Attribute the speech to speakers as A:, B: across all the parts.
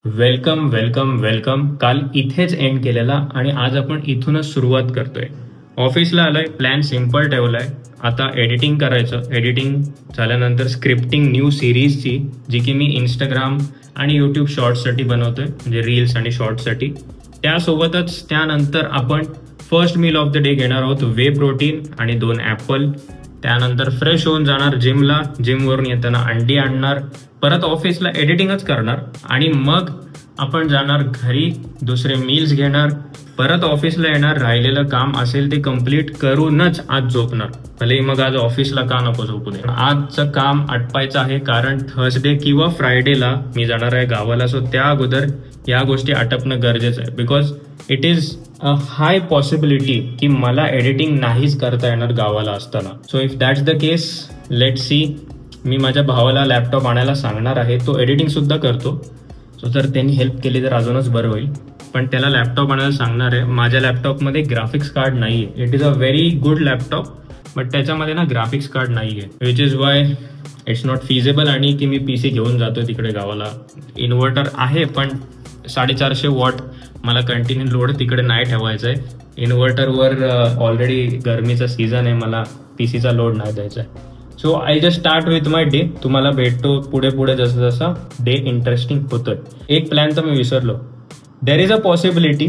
A: Welcome welcome welcome. काल इथेच end केलेला आणि आज आपण इथूनच सुरुवात करतोय. ऑफिसला आलोय, प्लॅन सिम्पल ठेवलाय. आता एडिटिंग करायचं. एडिटिंग झाल्यानंतर स्क्रिप्टिंग न्यू सिरीजची, जी की मी इंस्टाग्राम आणि यूट्यूब शॉर्ट्ससाठी बनवतोय, म्हणजे रील्स आणि शॉर्ट्ससाठी. त्यासोबतच त्यानंतर आपण first meal of the day घेणार आहोत, वे प्रोटीन आणि 2 ॲपल. त्यानंतर फ्रेश होऊन जाणार जिमला. जिमवरून येताना अंडी आणणार, परत ऑफिसला एडिटिंगच करणार आणि मग आपण जाणार घरी, दुसरे मील्स घेणार, परत ऑफिसला येणार. राहिलेलं काम असेल ते कंप्लीट करूनच आज झोपणार. भले मग आज ऑफिसला का नको झोपू दे, आजचं काम आटपायचं आहे. कारण थर्सडे किंवा फ्रायडेला मी जाणार आहे गावाला. सो त्या अगोदर या गोष्टी आटपणं गरजेचं आहे. Because it is a high possibility की मला एडिटिंग नाहीच करता येणार गावाला असताना. So if that's the case, let see. मी माझ्या भावाला लॅपटॉप आणायला सांगणार आहे. तो एडिटिंग सुद्धा करतो. सो जर त्यांनी हेल्प केली तर अजूनच बरं होईल. पण त्याला लॅपटॉप आणायला सांगणार आहे. माझ्या लॅपटॉपमध्ये ग्राफिक्स कार्ड नाही आहे. It is a very good laptop, but त्याच्यामध्ये ना ग्राफिक्स कार्ड नाही आहे, which is why it's not feasible. आणि की मी PC घेऊन जातो तिकडे गावाला. इन्व्हर्टर आहे पण 450 वॉट मला कंटिन्यू लोड तिकडे नाही ठेवायचं आहे. इन्व्हर्टरवर ऑलरेडी गरमीचा सीझन आहे, मला PCचा लोड नाही द्यायचा आहे. So I just start with my day. तुम्हाला भेटतो पुढे पुढे जसं जसं डे इंटरेस्टिंग होतोय. एक प्लॅन तर मी विसरलो. देर इज अ पॉसिबिलिटी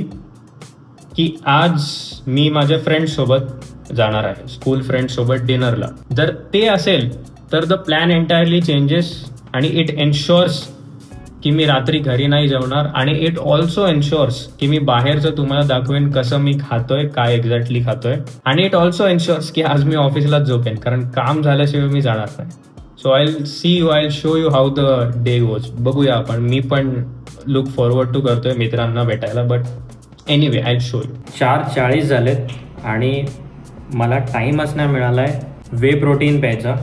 A: की आज मी माझ्या फ्रेंड्ससोबत जाणार आहे, स्कूल फ्रेंड्ससोबत डिनरला. जर ते असेल तर द प्लॅन एंटायरली चेंजेस आणि इट एन्श्योर्स की मी रात्री घरी नाही जेवणार. आणि इट ऑल्सो एन्श्योर्स की मी बाहेरचं तुम्हाला दाखवेन कसं मी खातोय, काय एक्झॅक्टली खातोय. आणि इट ऑल्सो एन्श्योर्स की आज मी ऑफिसलाच झोपेन, कारण काम झाल्याशिवाय मी जाणार नाही. So I see you, I show you how the day goes. बघूया आपण. मी पण लुक फॉरवर्ड टू करतोय मित्रांना भेटायला. But anyway I show you. 4:40 झालेत आणि मला टाईमच नाही मिळाला आहे वे प्रोटीन प्यायचा.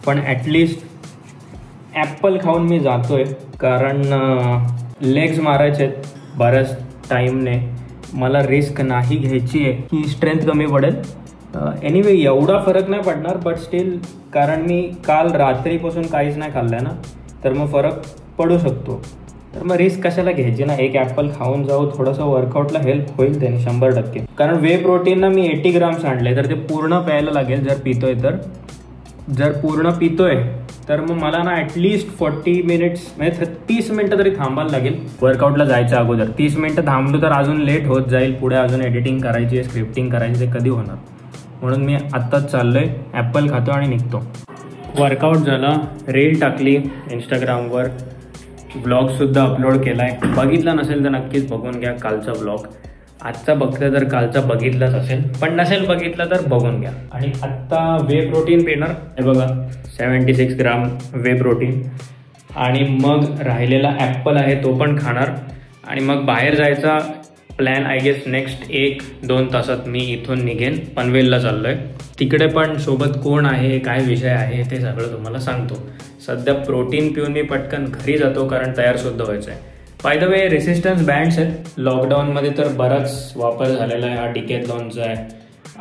A: पण ॲटलिस्ट ॲपल खाऊन मी जातोय, कारण लेग्स मारायचे आहेत बऱ्याच टाईमने. मला रिस्क नाही घ्यायची आहे की स्ट्रेंथ कमी पडेल. एनिवे एवढा फरक नाही पडणार, बट स्टील, कारण मी काल रात्रीपासून काहीच नाही खाल्लं आहे ना, तर मग फरक पडू शकतो. तर मग रिस्क कशाला घ्यायची ना. एक ॲपल खाऊन जाऊ, थोडंसं वर्कआउटला हेल्प होईल त्याने 100%. कारण वे प्रोटीनना मी 80 ग्राम्स आणले, तर ते पूर्ण प्यायला लागेल जर पितोय तर. जर पूर्ण पितोय तर मग मला ना ॲटलिस्ट 40 मिनिट्स म्हणजे 30 मिनटं तरी थांबायला लागेल वर्कआउटला जायच्या अगोदर. 30 मिनटं थांबलो तर अजून लेट होत जाईल. पुढे अजून एडिटिंग करायची आहे, स्क्रिप्टिंग करायची, ते कधी होणार. म्हणून मी आत्ताच चाललोय, ॲपल खातो आणि निघतो. वर्कआउट झाला, रील टाकली इंस्टाग्रामवर, व्लॉगसुद्धा अपलोड केला आहे. बघितला नसेल तर नक्कीच बघून घ्या कालचा व्लॉग. आजचा बघता तर कालचा बघितलाच असेल, पण नसेल बघितला तर बघून घ्या. आणि आत्ता वे प्रोटीन पिणार. हे बघा 76 ग्राम वे प्रोटीन. आणि मग राहिलेला ॲपल आहे तो पण खाणार. आणि मग बाहेर जायचा प्लॅन आय गेस नेक्स्ट 1-2 तासात मी इथून निघेन. पनवेलला चाललो आहे. तिकडे पण सोबत कोण आहे, काय विषय आहे ते सगळं तुम्हाला सांगतो. सध्या प्रोटीन पिऊन मी पटकन घरी जातो, कारण तयारसुद्धा व्हायचं आहे. By the way, resistance bands आहेत. लॉकडाऊनमध्ये तर बराच वापर झालेला आहे. हा डिकॅथलॉनचा आहे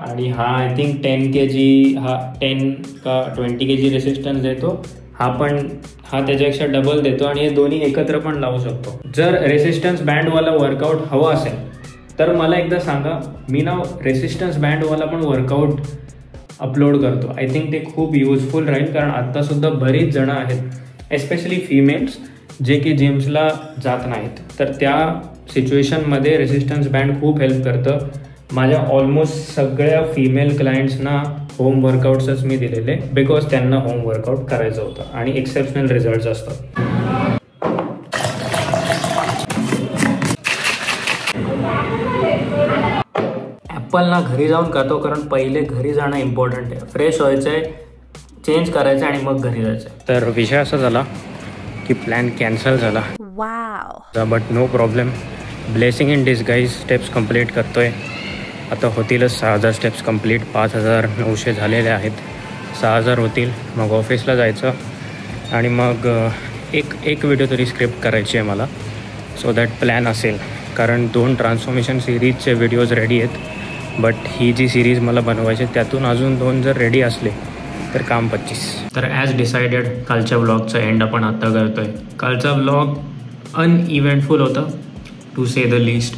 A: आणि हा आय थिंक 10 kg, हा 10 का 20 kg रेसिस्टन्स देतो. हा त्याच्यापेक्षा डबल देतो आणि हे दोन्ही एकत्र पण लावू शकतो. जर रेसिस्टन्स बँडवाला वर्कआउट हवा असेल तर मला एकदा सांगा. मी ना रेसिस्टन्स बँडवाला पण वर्कआउट अपलोड करतो. आय थिंक ते खूप युजफुल राहील, कारण आत्तासुद्धा बरीच जणं आहेत, एस्पेशली फिमेल्स, जे की जिम्सला जात नाहीत. तर त्या सिच्युएशनमध्ये रेसिस्टन्स बँड खूप हेल्प करतं. माझ्या ऑलमोस्ट सगळ्या फिमेल क्लायंट्सना होम वर्कआउट्सच मी दिलेले, बिकॉज त्यांना होम वर्कआउट करायचं होतं आणि एक्सेप्शनल रिझल्ट्स असतात. ॲपलना घरी जाऊन खातो, कारण पहिले घरी जाणं इम्पॉर्टंट आहे. फ्रेश व्हायचं आहे, चेंज करायचं आणि मग घरी जायचं. तर विषय असा झाला की प्लॅन कॅन्सल झाला. But no problem. Blessing in disguise. Steps complete करतोय. आता होतीलच 6000 स्टेप्स कंप्लीट. 5900 झालेले आहेत. 6000 होतील. मग ऑफिसला जायचं आणि मग एक व्हिडिओ तरी स्क्रिप्ट करायची आहे मला. सो दॅट प्लॅन असेल, कारण 2 ट्रान्सफॉर्मेशन सिरीजचे व्हिडिओज रेडी आहेत. बट ही जी सिरीज मला बनवायची त्यातून अजून 2 जर रेडी असले तर काम 25. तर ॲज डिसाइडेड कालच्या व्लॉगचा एंड आपण आत्ता करतोय. कालचा व्लॉग अनइव्हेंटफुल होता टू से द लिस्ट.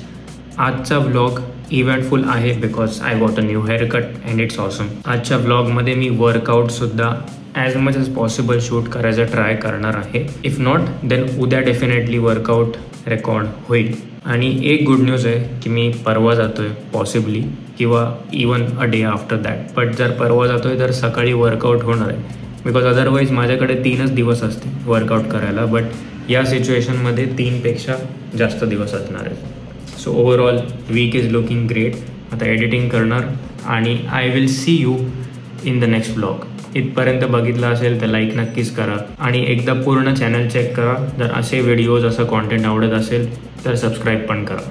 A: आजचा व्लॉग इव्हेंटफुल आहे because I got a new hair cut and it's awesome. आजच्या व्लॉगमध्ये मी वर्कआउटसुद्धा as much as possible shoot करायचं ट्राय करणार आहे. इफ नॉट देन उद्या डेफिनेटली वर्कआउट रेकॉर्ड होईल. आणि एक गुड न्यूज आहे की मी परवा जातो आहे पॉसिबली, किंवा even a day after that. But जर परवा जातो आहे तर सकाळी वर्कआउट होणार आहे, बिकॉज अदरवाईज माझ्याकडे 3च दिवस असते वर्कआउट करायला. बट या सिच्युएशनमध्ये 3पेक्षा जास्त दिवस असणार आहे. So overall week is looking great. आता एडिटिंग करणार आणि I will see you in the next vlog. इथपर्यंत बघितलं असेल तर लाईक नक्कीच करा आणि एकदा पूर्ण चॅनल चेक करा. जर असे व्हिडिओज असं कॉन्टेंट आवडत असेल तर सबस्क्राईब पण करा.